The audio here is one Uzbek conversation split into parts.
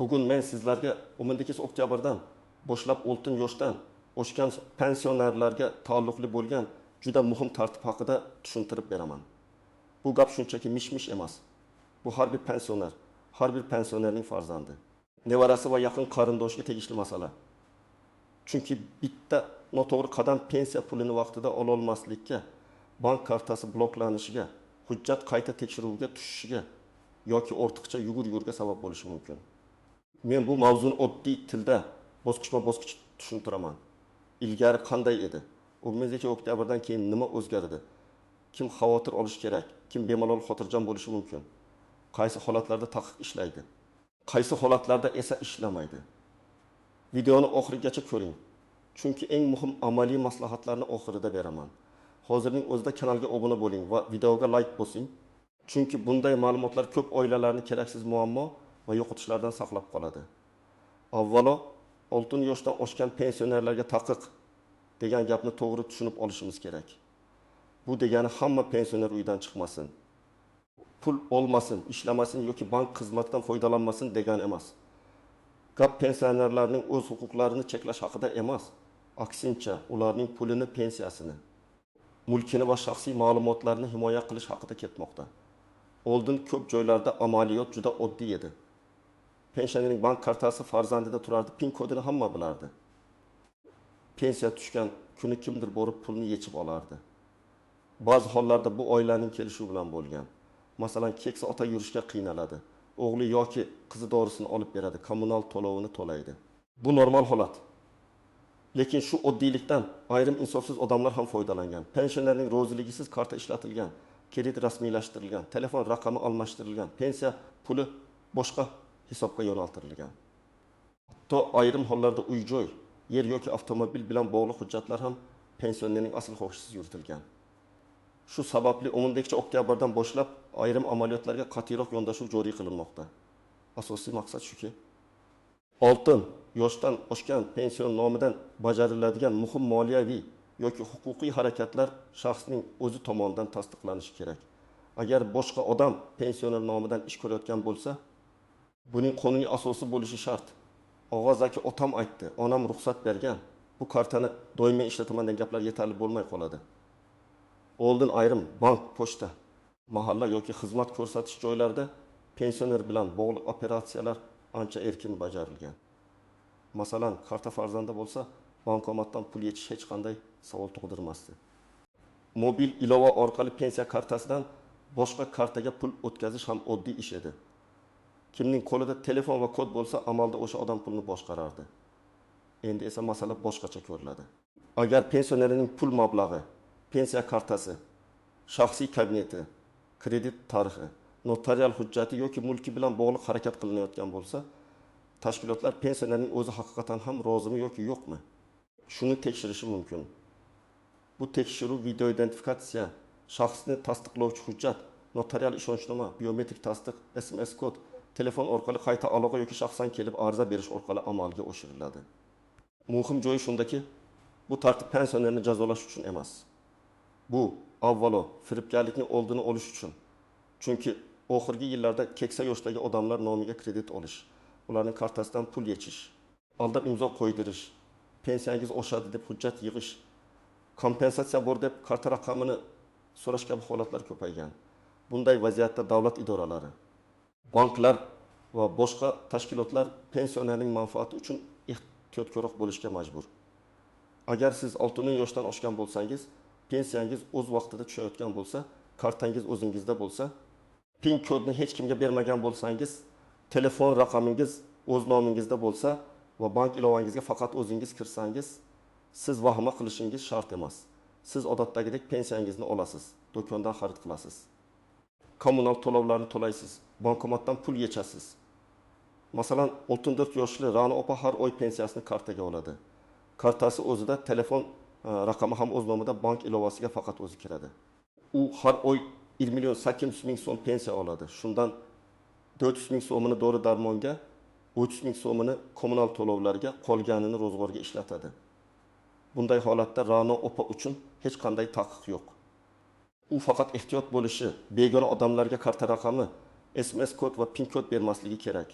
Bugun men sizlarga 18 oktyabrdan boshlab 6 yoshdan oshgan pensionerlarga taalluqli bo'lgan juda muhim tartib haqida tushuntirib beraman. Bu gap shunchaki mish-mish emas. Bu har bir pensioner, har bir pensionerning farzandi. Nevarasi va yaqin qarindoshiga tegishli masala. Chunki bitta noto'g'ri qadam pensiya pulini vaqtida ola olmaslikka, bank kartasi bloklanishiga, hujjat qayta tekshiruviga tushishiga yoki ortiqcha yugur-yugurga sabab bo'lishi mumkin. Men bu mavzuni oddiy tilda bosqichma-bosqich tushuntiraman. Ilgari qanday edi? 18 oktyabrdan keyin nima o'zgardi? Kim xavotir olish kerak? Kim bemalol xotirjam bo'lishi mumkin? Qaysi holatlarda taqiq ishlaydi? Qaysi holatlarda esa ishlamaydi? Videoni oxirigacha ko'ring. Chunki eng muhim amaliy maslahatlarni oxirida beraman. Hozirning o'zida kanalga obuna bo'ling va videoga like bosing. Chunki bunday ma'lumotlar ko'p oilalarni keraksiz muammo va yo'qotishlardan saqlab qoladi. Avvalo, 6 yoshdan oshgan pensionerlarga taqiq degan gapni to'g'ri tushunib olishimiz kerak. Bu degani hamma pensioner uydan chiqmasin, pul olmasin, ishlamasin yoki bank xizmatidan foydalanmasin degani emas. Gap pensionerlarning o'z huquqlarini cheklash haqida emas, aksincha ularning pulini, pensiyasini, mulkini va shaxsiy ma'lumotlarini himoya qilish haqida ketmoqda. Oldin ko'p joylarda amaliyot juda oddiy edi. Pensionerning bank kartasi farzandida turardi, PIN kodini hamma bilardi. Pensiya tushgan kuni kimdir borib pulni yechib olardi. Ba'zi hollarda bu oilaning kelishuvi bilan bo'lgan. Masalan, keksa ota yurishga qiynaladi. O'g'li yoki qizi dorisini olib beradi, kommunal to'lovini to'laydi. Bu normal holat. Lekin shu oddiylikdan ayrim insofsiz odamlar ham foydalangan. Pensionerning roziligisiz karta ishlatilgan, kredit rasmiylashtirilgan, telefon raqami almashtirilgan, pensiya puli boshqa hisobga yo'naltirilgan. Hatto ayrim hollarda uy-joy, yer yoki avtomobil bilan bog'liq hujjatlar ham pensionerning asl xohishisiz yuritilgan. Shu sababli 10 oktyabrdan boshlab ayrim amaliyotlarga qat'iyroq yondashuv joriy qilinmoqda. Asosiy maqsad shuki, 6 yoshdan oshgan pension nomidan bajariladigan muhim moliyaviy yoki huquqiy harakatlar shaxsning o'zi tomonidan tasdiqlanishi kerak. Agar boshqa odam pensioner nomidan ish ko'rayotgan bo'lsa, buning qonuniy asosi bo'lishi shart. Og'az aka otam aytdi, onam ruxsat bergan. Bu kartani doimiy ishlataman degan gaplar yetarli bo'lmay qoladi. Oldin ayrim bank, pochta, mahalla yoki xizmat ko'rsatish joylarida pensioner bilan bog'liq operatsiyalar ancha erkin bajarilgan. Masalan, karta farzanda bo'lsa, bankomatdan pul yechish hech qanday savol tug'dirmasdi. Mobil ilova orqali pensiya kartasidan boshqa kartaga pul o'tkazish ham oddiy ish edi. Kimning qo'lida telefon va kod bo'lsa, amalda o'sha odam pulni boshqarardi. Endi esa masala boshqacha ko'riladi. Agar pensionerning pul mablag'i, pensiya kartasi, shaxsiy kabineti, kredit tarixi, notarial hujjati yoki mulki bilan bog'liq harakat qilinayotgan bo'lsa, tashkilotlar pensionerning o'zi haqiqatan ham rozimi yoki yo'qmi? Shuni tekshirishi mumkin. Bu tekshiruv video identifikatsiya, shaxsni tasdiqlovchi hujjat, notarial ishonchnoma, biometrik tasdiq, SMS kod, telefon orqali qayta aloqa yoki shaxsan kelib ariza berish orqali amalga oshiriladi. Muhim joyi shundaki, bu tartib pensionerni jazolash uchun emas. Bu avvalo firibgarlikning oldini olish uchun. Chunki oxirgi yillarda keksa yoshdagi odamlar nomiga kredit olish, ularning kartasidan pul yechish, aldab imzo qo'ydirish, pensiyangiz oshadi deb hujjat yig'ish, kompensatsiya bor deb karta raqamini so'rash kabi holatlar ko'paygan. Bunday vaziyatda davlat idoralari, banklar va boshqa tashkilotlar pensionerning manfaati uchun ehtiyotkorroq bo'lishga majbur. Agar siz 6 yoshdan oshgan bo'lsangiz, pensiyangiz o'z vaqtida tushayotgan bo'lsa, kartangiz o'zingizda bo'lsa, PIN kodni hech kimga bermagan bo'lsangiz, telefon raqamingiz o'z nomingizda bo'lsa va bank ilovangizni faqat o'zingiz kirsangiz, siz vahima qilishingiz shart emas. Siz odatdagidek pensiyangizni olasiz, do'kondan xarid qilasiz. Kommunal to'lovlarni to'laysiz, bankomatdan pul yechasiz. Masalan, 64 yoshli Ra'no opa har oy pensiyasini kartaga oladi. Kartasi o'zida telefon raqami ham o'z nomida bank ilovasiga faqat o'zi kiradi. U har oy 1.800.000 so'm pensiya oladi. Shundan 400.000 so'mini dori-darmonga, 300.000 so'mini kommunal to'lovlarga, qolganini ro'zg'orga ishlatadi. Bunday holatda Ra'no opa uchun hech qanday taqiq yo'q. U faqat ehtiyot bo'lishi, begona odamlarga karta raqami, SMS kod va PIN kod bermasligi kerak.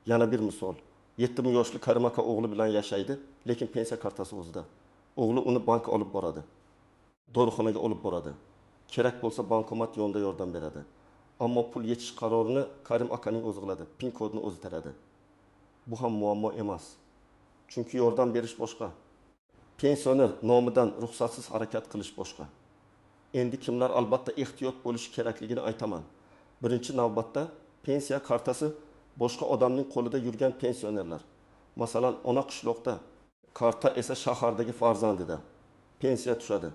Yana bir misol. 7 yoshli Karim aka o'g'li bilan yashaydi, lekin pensiya kartasi o'zida. O'g'li uni bankka olib boradi. Dorixonaga olib boradi. Kerak bo'lsa bankomat yo'lida yordam beradi. Ammo pul yetish qarorini Karim akaning o'zi qiladi. Pin kodini o'zi teradi. Bu ham muammo emas. Chunki yordam berish boshqa. Pensioner nomidan ruxsatsiz harakat qilish boshqa. Endi kimlar albatta ehtiyot bo'lish kerakligini aytaman. Birinchi navbatda pensiya kartasi boshqa odamning qo'lida yurgan pensionerlar. Masalan, ona qishloqda, karta esa shahardagi farzandida. Pensiya tushadi.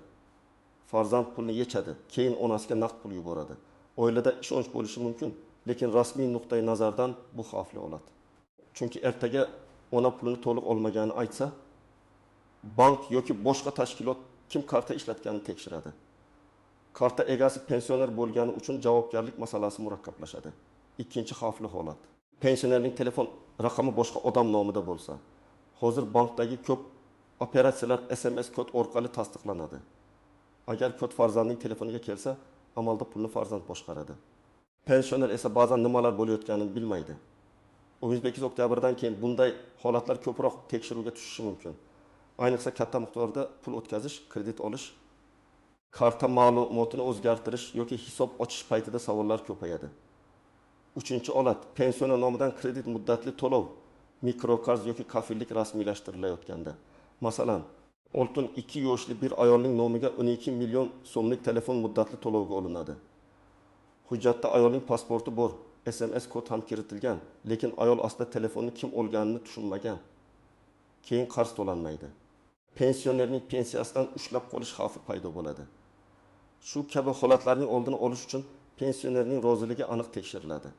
Farzand pulni yechadi, keyin onasiga naqd pul yuboradi. Oilada ishonch bo'lishi mumkin, lekin rasmiy nuqtai nazardan bu xavfli holat. Chunki ertaga ona pulini to'liq olmaganini aytsa, bank yoki boshqa tashkilot kim karta ishlatganini tekshiradi. Karta egasi pensioner bo'lgani uchun javobgarlik masalasi murakkablashadi. Ikkinchi xavfli holat. Pensionerning telefon raqami boshqa odam nomida bo'lsa, hozir bankdagi ko'p operatsiyalar SMS kod orqali tasdiqlanadi. Agar kod farzandning telefoniga kelsa, amalda pulni farzand boshqaradi. Pensioner esa ba'zan nimalar bo'layotganini bilmaydi. 18 oktyabrdan keyin bunday holatlar ko'proq tekshiruvga tushishi mumkin. Ayniqsa katta miqdorda pul o'tkazish, kredit olish, karta ma'lumotini o'zgartirish yoki hisob ochish paytida savollar ko'payadi. Uchinchi holat, pensioner nomidan kredit muddatli to'lov, mikroqarz yoki kafillik rasmiylashtirilayotganda. Masalan, oltin 2 yoshli bir ayolning nomiga 12 million so'mlik telefon muddatli to'lovga olinadi. Hujjatda ayolning pasporti bor, SMS kod ham kiritilgan, lekin ayol aslida telefonni kim olganini tushunmagan. Keyin qarz to'lanmaydi. Pensionerning pensiyasidan ushlab qolish xavfi paydo bo'ladi. Shu kabi holatlarning oldini olish uchun pensionerning roziligi aniq tekshiriladi.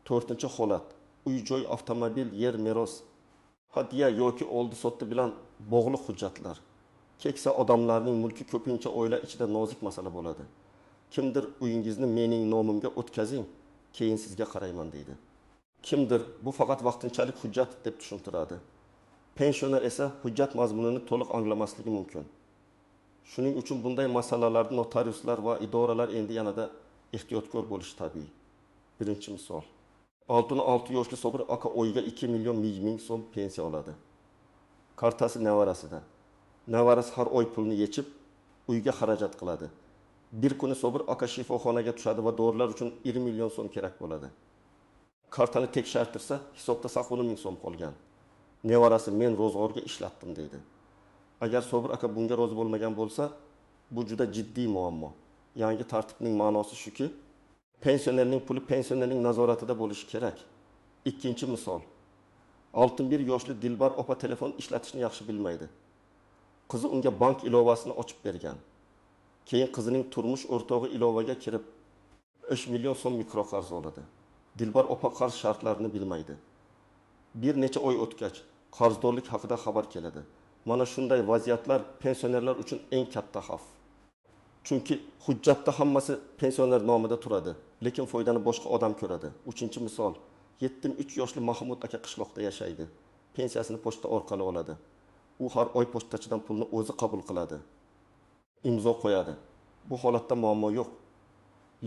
4-holat, uy-joy, avtomobil, yer, meros, hadya yoki oldi-sotdi bilan bog'liq hujjatlar. Keksa odamlarning mulki ko'pincha oila ichida nozik masala bo'ladi. Kimdir uyingizni mening nomimga o'tkazing, keyin sizga qarayman deydi. Kimdir bu faqat vaqtinchalik hujjat deb tushuntiradi. Pensioner esa hujjat mazmunini to'liq anglamasligi mumkin. Shuning uchun bunday masalalarda notariuslar va idoralar endi yanada ehtiyotkor bo'lishi tabiiy. Birinchi misol. 6 yoshli Sobir aka oyiga 2 million ming so'm pensiya oladi. Kartasi nevarasida. Nevarasi har oy pulni yechib, uyga xarajat qiladi. Bir kuni Sobir aka shifoxonaga tushadi va dorilar uchun 20 million so'm kerak bo'ladi. Kartani tekshirtirsa, hisobda 10 ming so'm qolgan. Nevarasi men ro'zg'orga ishlatdim deydi. Agar Sobir aka bunga rozi bo'lmagan bo'lsa, bu juda jiddiy muammo. Yangi tartibning ma'nosi shuki, pensionerning puli pensionerning nazoratida bo'lishi kerak. Ikkinchi misol. 61 yoshli Dilbar opa telefon ishlatishni yaxshi bilmaydi. Qizi unga bank ilovasini ochib bergan. Keyin qizining turmush o'rtog'i ilovaga kirib 3 million so'm mikroqarz oladi. Dilbar opa qarz shartlarini bilmaydi. Bir necha oy o'tgach, qarzdorlik haqida xabar keladi. Mana shunday vaziyatlar pensionerlar uchun eng katta xavf. Chunki hujjatda hammasi pensioner nomida turadi, lekin foydani boshqa odam ko'radi. 3-misol, 73 yoshli Mahmud aka qishloqda yashaydi. Pensiyasini pochta orqali oladi. U har oy pochtachidan pulni o'zi qabul qiladi. Imzo qo'yadi. Bu holatda muammo yo'q.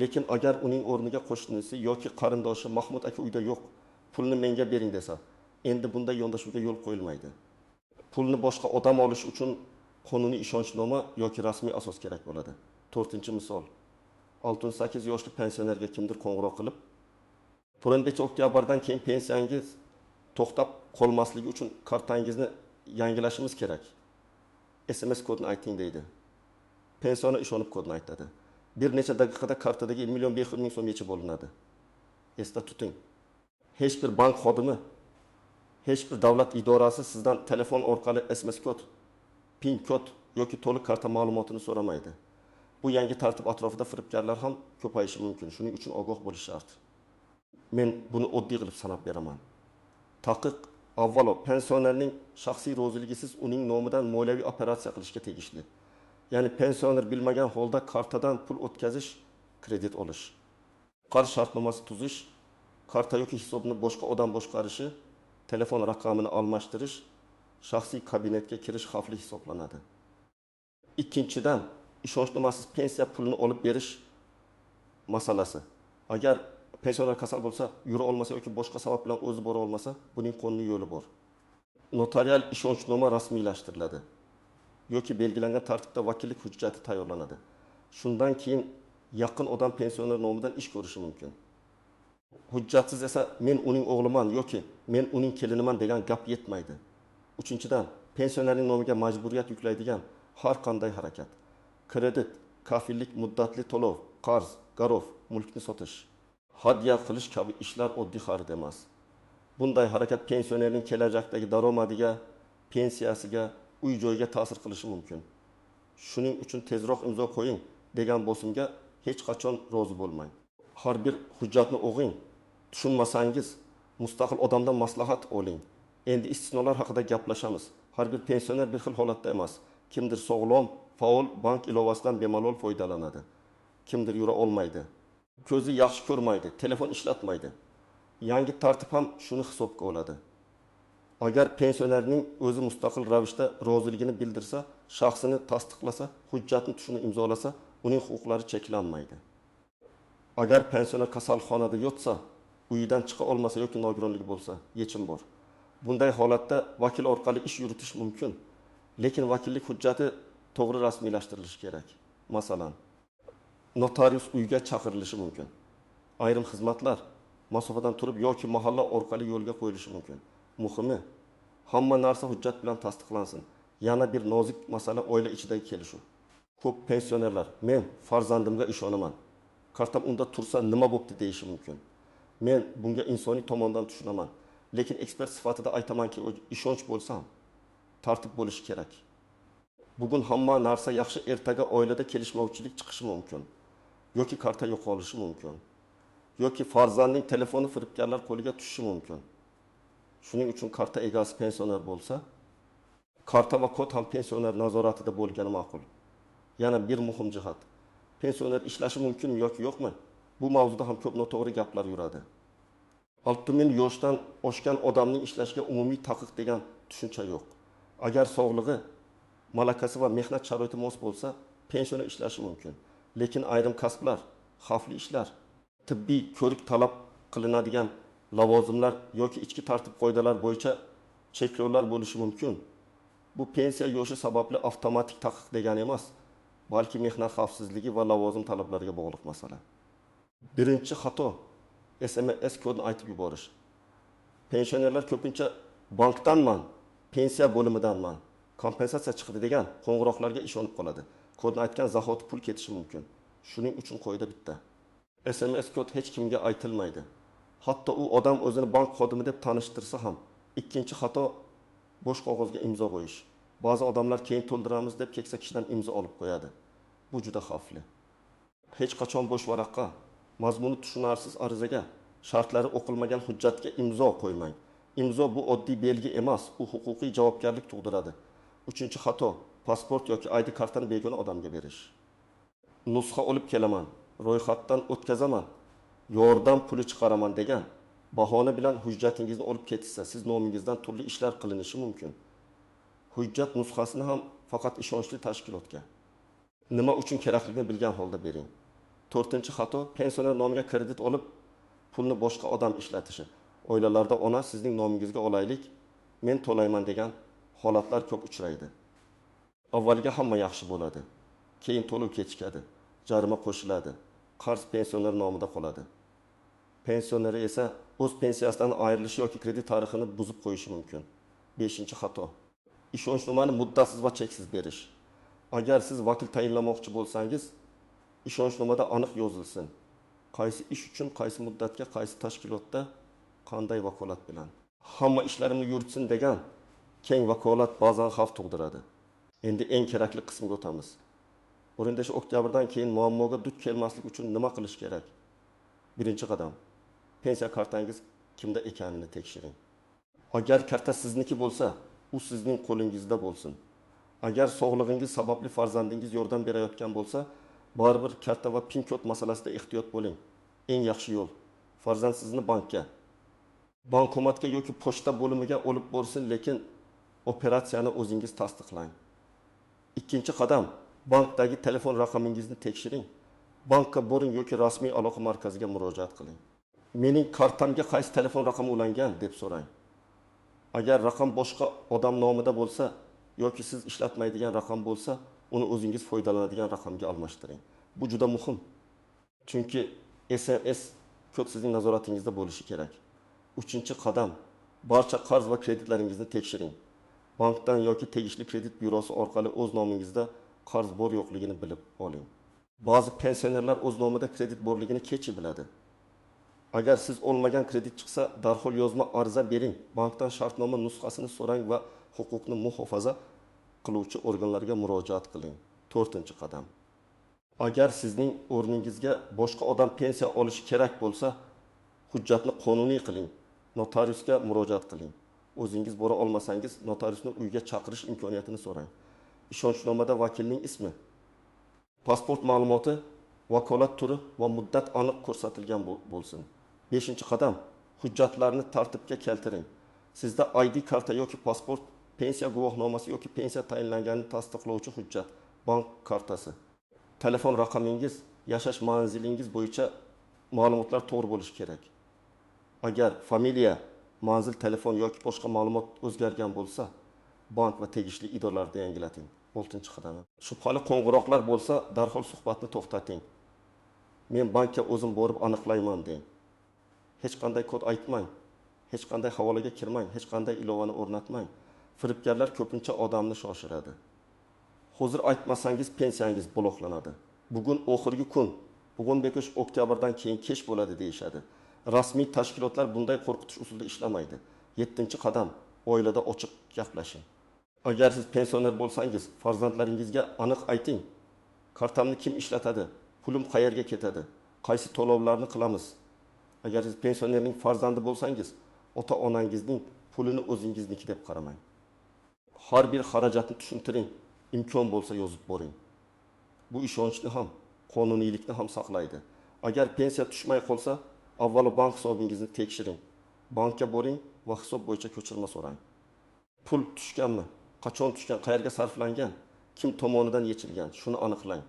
Lekin agar uning o'rniga qo'shnisi yoki qarindoshi Mahmud aka uyda yo'q, pulni menga bering desa, endi bunday yondashuvga yo'l qo'yilmaydi. Pulni boshqa odam olish uchun qonuniy ishonchnoma yoki rasmiy asos kerak bo'ladi. 4-misol. 68 yoshli pensionerga kimdir qo'ng'iroq qilib, 4-oktyabrdan keyin pensiyangiz to'xtab qolmasligi uchun kartangizni yangilashimiz kerak. SMS kodini ayting deydi. Pensioner ishonib kodni aytadi. Bir necha daqiqada kartadagi 1 million 500 ming so'm yechib olinadi. Esda tuting. Hech bir bank xodimi, hech bir davlat idorasi sizdan telefon orqali SMS kod, PIN kod yoki to'liq karta ma'lumotini so'ramaydi. Bu yangi tartib atrofida firibgarlar ham ko'payishi mumkin. Shuning uchun ogoh bo'lish shart. Men buni oddiy qilib sanab beraman. Taqiq avvalo pensionerning shaxsiy roziligisiz uning nomidan moliyaviy operatsiya qilishga tegishli. Ya'ni pensioner bilmagan holda kartadan pul o'tkazish, kredit olish, qarz shartnomasi tuzish, karta yoki hisobni boshqa odam boshqarishi, telefon raqamini almashtirish, shaxsiy kabinetga kirish xavfli hisoblanadi. Ikkinchidan, ishonchnomasiz pensiya pulini olib berish masalasi. Agar pensioner kasal bo'lsa, yura olmasa yoki boshqa sabab bilan o'zi bora olmasa, buning qonuniy yo'li bor. Notarial ishonchnoma rasmiylashtiriladi yoki belgilangan tartibda vakillik hujjati tayyorlanadi. Shundan keyin yaqin odam pensioner nomidan ish ko'rishi mumkin. Hujjatsiz esa men uning o'g'liman yoki men uning keliniman degan gap yetmaydi. Uchinchidan, pensionerning nomiga majburiyat yuklaydigan har qanday harakat, kredit, kafillik, muddatli to'lov, qarz, garov, mulkni sotish, hadya qilish kabi ishlar oddiy xarid emas. Bunday harakat pensionerning kelajakdagi daromadiga, pensiyasiga, uy-joyga ta'sir qilishi mumkin. Shuning uchun tezroq imzo qo'ying degan bosimga hech qachon rozi bo'lmang. Har bir hujjatni o'qing. Tushunmasangiz, mustaqil odamdan maslahat oling. Endi istisnolar haqida gaplashamiz. Har bir pensioner bir xil holatda emas. Kimdir sog'lom, faol bank ilovasidan bemalol foydalanadi. Kimdir yura olmaydi. Ko'zi yaxshi ko'rmaydi, telefon ishlatmaydi. Yangi tartib ham shuni hisobga oladi. Agar pensionerning o'zi mustaqil ravishda roziligini bildirsa, shaxsini tasdiqlasa, hujjatni tushuni imzolasa, uning huquqlari cheklanmaydi. Agar pensioner kasalxonada yotsa, uyidan chiqa olmasa yoki nogironligi bo'lsa, yechim bor. Bunday holatda vakil orqali ish yuritish mumkin, lekin vakillik hujjati to'g'ri rasmiylashtirilishi kerak. Masalan, notarius uyga chaqirilishi mumkin. Ayrim xizmatlar masofadan turib yoki mahalla orqali yo'lga qo'yilishi mumkin. Muhimi, hamma narsa hujjat bilan tasdiqlansin. Yana bir nozik masala oila ichidagi kelishuv. Ko'p pensionerlar men farzandimga ishonaman. Kartam unda tursa nima bo'pti deyishi mumkin. Men bunga insoniy tomondan tushunaman, lekin ekspert sifatida aytamanki, ishonch bo'lsam, tartib bo'lishi kerak. Bugun hamma narsa yaxshi, ertaga oilada kelishmovchilik chiqishi mumkin. Yoki karta yo'qolishi mumkin. Yoki farzandning telefoni firibgarlar qo'liga tushishi mumkin. Shuning uchun karta egasi pensioner bo'lsa, karta va kod ham pensioner nazoratida bo'lgani ma'qul. Yana bir muhim jihat. Pensioner ishlashi mumkin yoki yo'qmi? Bu mavzuda ham ko'p noto'g'ri gaplar yuradi. 6000 yoshdan oshgan odamning ishlashiga umumiy taqiq degan tushuncha yo'q. Agar sog'lig'i, malakasi va mehnat sharoiti mos bo'lsa, pensioner ishlashi mumkin. Lekin ayrim kasblar, xavfli ishlar, tibbiy ko'rik talab qilinadigan lavozimlar yoki ichki tartib qoidalar bo'yicha cheklovlar bo'lishi mumkin. Bu pensiya yoshi sababli avtomatik taqiq degani emas, balki mehnat xavfsizligi va lavozim talablariga bog'liq masala. Birinchi xato SMS kodini aytib yuborish. Pensionerlar ko'pincha bankdanman, pensiya bo'limidanman, kompensatsiya chiqdi degan qo'ng'iroqlarga ishonib qoladi. Kodni aytgan zahoti pul ketishi mumkin. Shuning uchun qoida bitta. SMS kod hech kimga aytilmaydi. Hatto u odam o'zini bank xodimi deb tanishtirsa ham, ikkinchi xato bo'sh qog'ozga imzo qo'yish. Ba'zi odamlar keyin to'ldiramiz deb keksa kishidan imzo olib qo'yadi. Bu juda xavfli. Hech qachon bo'sh varaqqa, mazmuni tushunarsiz arizaga, shartlari o'qilmagan hujjatga imzo qo'ymang. Imzo bu oddiy belgi emas, u huquqiy javobgarlik tug'diradi. Uchinchi xato, pasport yoki ID kartani begona odamga berish. Nusxa olib kelaman, ro'yxatdan o'tkazaman, yordam puli chiqaraman degan bahona bilan hujjatingizni olib ketsa, siz nomingizdan turli ishlar qilinishi mumkin. Hujjat nusxasini ham faqat ishonchli tashkilotga, nima uchun kerakligini bilgan holda bering. 4-xato, pensioner nomiga kredit olib, pulni boshqa odam ishlatishi. Oilalarda ona sizning nomingizga olaylik, men to'layman degan holatlar ko'p uchraydi. Avvaliga hamma yaxshi bo'ladi, keyin to'lov kechikadi, jarima qo'shiladi, qarz pensioner nomida qoladi. Pensioner esa o'z pensiyasidan ayrilishi yoki kredit tarixini buzib qo'yishi mumkin. 5-xato. Ishonchnomani muddatsiz va cheksiz berish. Agar siz vakil tayinlamoqchi bo'lsangiz, ishonchnomada aniq yozilsin. Qaysi ish uchun, qaysi muddatga, qaysi tashkilotda, qanday vakolat bilan. Hamma ishlarimni yuritsin degan keng vakolat ba'zan xavf tug'diradi. Endi eng kerakli qismga o'tamiz. 10-oktyabrdan keyin muammoga duch kelmaslik uchun nima qilish kerak? Birinchi qadam. Pensiya kartangiz kimda ekanini tekshiring. Agar karta sizniki bo'lsa, u sizning qo'lingizda bo'lsin. Agar sog'lig'ingiz sababli farzandingiz yordam berayotgan bo'lsa, baribir karta va pin kod masalasida ehtiyot bo'ling. Eng yaxshi yo'l farzand sizni bankka, bankomatga yoki pochta bo'limiga olib borsin, lekin operatsiyani o'zingiz tasdiqlang. Ikkinchi qadam, bankdagi telefon raqamingizni tekshiring. Bankka boring yoki rasmiy aloqa markaziga murojaat qiling. mening kartamga qaysi telefon raqami ulangan deb so'rang. Agar raqam boshqa odam nomida bo'lsa yoki siz ishlatmaydigan raqam bo'lsa, uni o'zingiz foydalanadigan raqamga almashtiring. Bu juda muhim. Chunki SMS kod sizning nazoratingizda bo'lishi kerak. 3-qadam, barcha qarz va kreditlaringizni tekshiring. Bankdan yoki tegishli kredit byurosi orqali o'z nomingizda qarz bor yo'qligini bilib oling. Ba'zi pensionerlar o'z nomida kredit borligini kechi biladi. Agar siz olmagan kredit chiqsa, darhol yozma ariza bering. Bankdan shartnoma nusxasini so'rang va huquqni muhofaza qiluvchi organlarga murojaat qiling. 4-qadam. Agar sizning o'rningizga boshqa odam pensiya olishi kerak bo'lsa, hujjatni qonuniy qiling. Notariusga murojaat qiling. O'zingiz bora olmasangiz, notariusni uyga chaqirish imkoniyatini so'rang. Ishonchnomada vakilning ismi, pasport ma'lumoti, vakolat turi va muddat aniq ko'rsatilgan bo'lsin. 5-qadam. Hujjatlarni tartibga keltiring. Sizda ID karta yoki pasport, pensiya guvohnomasi yoki pensiya tayinlanganini tasdiqlovchi hujjat, bank kartasi, telefon raqamingiz, yashash manzilingiz bo'yicha ma'lumotlar to'g'ri bo'lishi kerak. Agar familiya, manzil, telefon yoki boshqa ma'lumot o'zgargan bo'lsa, bank va tegishli idoralarda yangilating. 6-qadam. Shubhali qo'ng'iroqlar bo'lsa, darhol suhbatni to'xtating. Men bankka o'zim borib aniqlayman deng. Hech qanday kod aytmang, hech qanday havolaga kirmang, hech qanday ilovani o'rnatmang. Firibgarlar ko'pincha odamni shoshiradi. Hozir aytmasangiz pensiyangiz bloklanadi. Bugun oxirgi kun, bugun bekish oktyabrdan keyin kech bo'ladi deyishadi. Rasmiy tashkilotlar bunday qo'rqitish usulida ishlamaydi. 7-qadam. Oilada ochiq gaplashing. Agar siz pensioner bo'lsangiz, farzandlaringizga aniq ayting. Kartamni kim ishlatadi? Pulim qayerga ketadi? Qaysi to'lovlarni qilamiz? Agar siz pensionerning farzandi bo'lsangiz, ota-onangizning pulini o'zingizniki deb qaramang. Har bir xarajatni tushuntiring, imkon bo'lsa yozib boring. Bu ishonchni ham, qonuniylikni ham saqlaydi. Agar pensiya tushmay qolsa, avvalo bank hisobingizni tekshiring. Bankka boring va hisob bo'yicha ko'chirma so'rang. Pul tushganmi? Qachon tushgan? Qayerga sarflangan? Kim tomonidan yechilgan? Shuni aniqlang.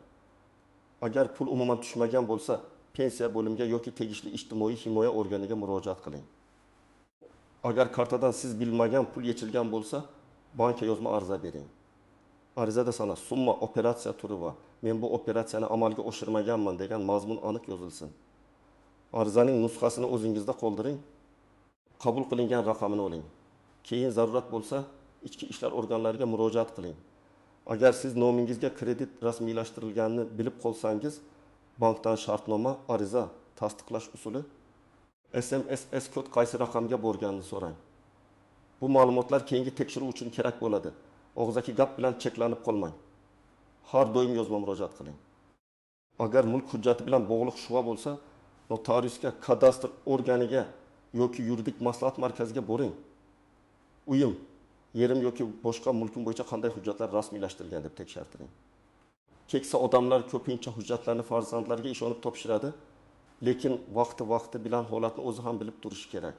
Agar pul umuman tushmagan bo'lsa, pensiya bo'limiga yoki tegishli ijtimoiy himoya organiga murojaat qiling. Agar kartadan siz bilmagan pul yechilgan bo'lsa, bankka yozma ariza bering. Arizada sana summa, operatsiya turi va men bu operatsiyani amalga oshirmaganman degan mazmun aniq yozilsin. Arizaning nusxasini o'zingizda qoldiring. Qabul qilingan raqamini oling. Keyin zarurat bo'lsa, ichki ishlar organlariga murojaat qiling. Agar siz nomingizga kredit rasmiylashtirilganini bilib qolsangiz, bankdan shartnoma, ariza, tasdiqlash usuli, SMS kod qaysi raqamga borganini so'rang. Bu ma'lumotlar keyingi tekshiruv uchun kerak bo'ladi. Og'zaki gap bilan cheklanib qolmang. Har doim yozma murojaat qiling. Agar mulk hujjati bilan bog'liq shubha bo'lsa, notariusga, kadastr organiga yoki yuridik maslahat markaziga boring. Uyim, yerim yoki boshqa mulkim bo'yicha qanday hujjatlar rasmiylashtirilgan deb tekshirtiring. Keksa odamlar ko'pincha hujjatlarni farzandlariga ishonib topshiradi, lekin vaqti bilan holatni o'zi ham bilib turishi kerak.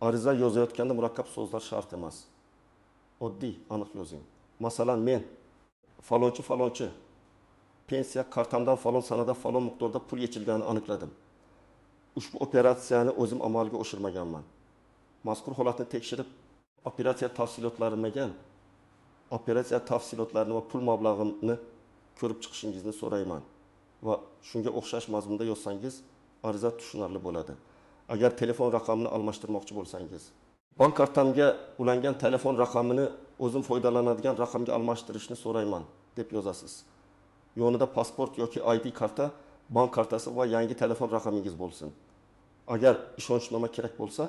Ariza yozayotganda murakkab so'zlar shart emas. Oddiy, aniq yozing. Masalan, men falonchi pensiya kartamdan falon sanada falon miqdorda pul yechilganini aniqladim. Ushbu operatsiyani o'zim amalga oshirmaganman. Mazkur holatni tekshirib, operatsiya tafsilotlarini va pul mablag'ini ko'rib chiqishingizni so'rayman va shunga o'xshash mazmunda yozsangiz, ariza tushunarli bo'ladi. Agar telefon raqamini almashtirmoqchi bo'lsangiz, bank kartamga ulangan telefon raqamini o'zim foydalanadigan raqamga almashtirishni so'rayman deb yozasiz. Yonida pasport yoki ID karta, bank kartasi va yangi telefon raqamingiz bo'lsin. Agar ishonchnoma kerak bo'lsa,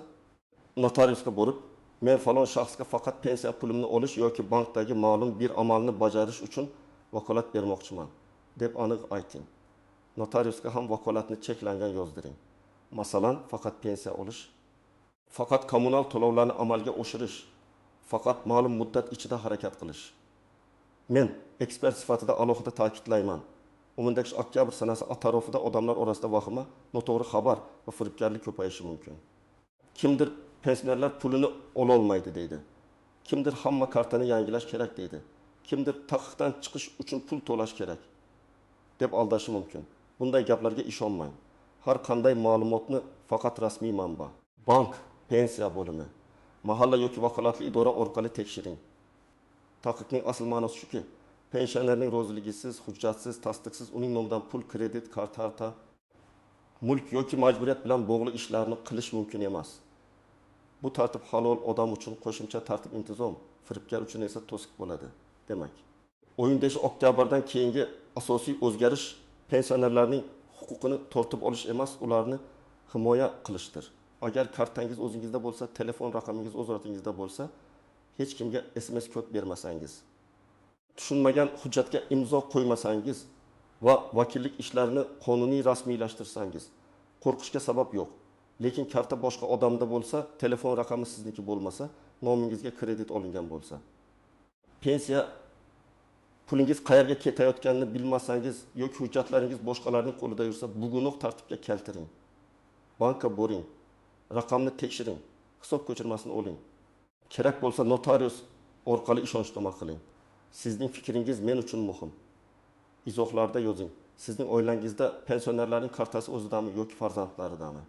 notariusga borib, men falon shaxsga faqat pensiya pulimni olish yoki bankdagi ma'lum bir amalni bajarish uchun vakolat bermoqchiman deb aniq ayting. Notariusga ham vakolatni cheklangan yozdiring. Masalan, faqat pensiya olish, faqat kommunal to'lovlarni amalga oshirish, faqat ma'lum muddat ichida harakat qilish. Men ekspert sifatida alohida ta'kidlayman. Umumdagi oktyabr sanasi atrofida odamlar orasida vahima, noto'g'ri xabar va firibgarlik ko'payishi mumkin. Kimdir pensionerlar pulini ola olmaydi deydi. Kimdir hamma kartani yangilash kerak deydi. Kimdir taqiqdan chiqish uchun pul to'lash kerak deb aldashi mumkin. Bunday gaplarga ishonmang. har qanday ma'lumotni faqat rasmiy manba, bank, pensiya bo'limi, mahalla yoki vakolatli idora orqali tekshiring. Taqiqning asl ma'nosi shuki, pensionerning roziligisiz, hujjatsiz, tasdiqsiz uning nomidan pul, kredit, karta, mulk yoki majburiyat bilan bog'liq ishlarni qilish mumkin emas. Bu tartib halol odam uchun qo'shimcha tartib intizom, firibgar uchun esa to'siq bo'ladi. Demak, 15 oktyabrdan keyingi asosiy o'zgarish pensionerlarning huquqini tortib olish emas, ularni himoya qilishdir. Agar kartangiz o'zingizda bo'lsa, telefon raqamingiz o'z ortingizda bo'lsa, hech kimga SMS kod bermasangiz, tushunmagan hujjatga imzo qo'ymasangiz va vakillik ishlarini qonuniy rasmiylashtirsangiz, qo'rqishga sabab yo'q. Lekin karta boshqa odamda bo'lsa, telefon raqami sizniki bo'lmasa, nomingizga kredit olingan bo'lsa, pensiya pulingiz qayerga ketayotganini bilmasangiz yoki hujjatlaringiz boshqalarning qo'lida yursa, bugunoq tartibga keltiring. Bankka boring, raqamni tekshiring, hisob ko'chirmasini oling. Kerak bo'lsa notarius orqali ishonchnoma qiling. Sizning fikringiz men uchun muhim. Izohlarda yozing. Sizning oilangizda pensionerlarning kartasi o'zidami yoki farzandlaridami?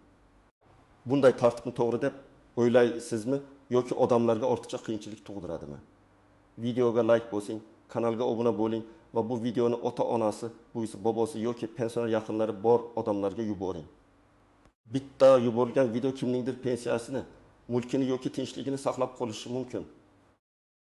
Bunday tartibni to'g'ri deb o'ylaysizmi yoki odamlarga ortiqcha qiyinchilik tug'diradimi? Videoga like bosing, kanalga obuna bo'ling va bu videoni ota-onasi, buvisi, bobosi yoki pensioner yaqinlari bor odamlarga yuboring. Bitta yuborilgan video kimningdir pensiyasini, mulkini yoki tinchligini saqlab qolishi mumkin.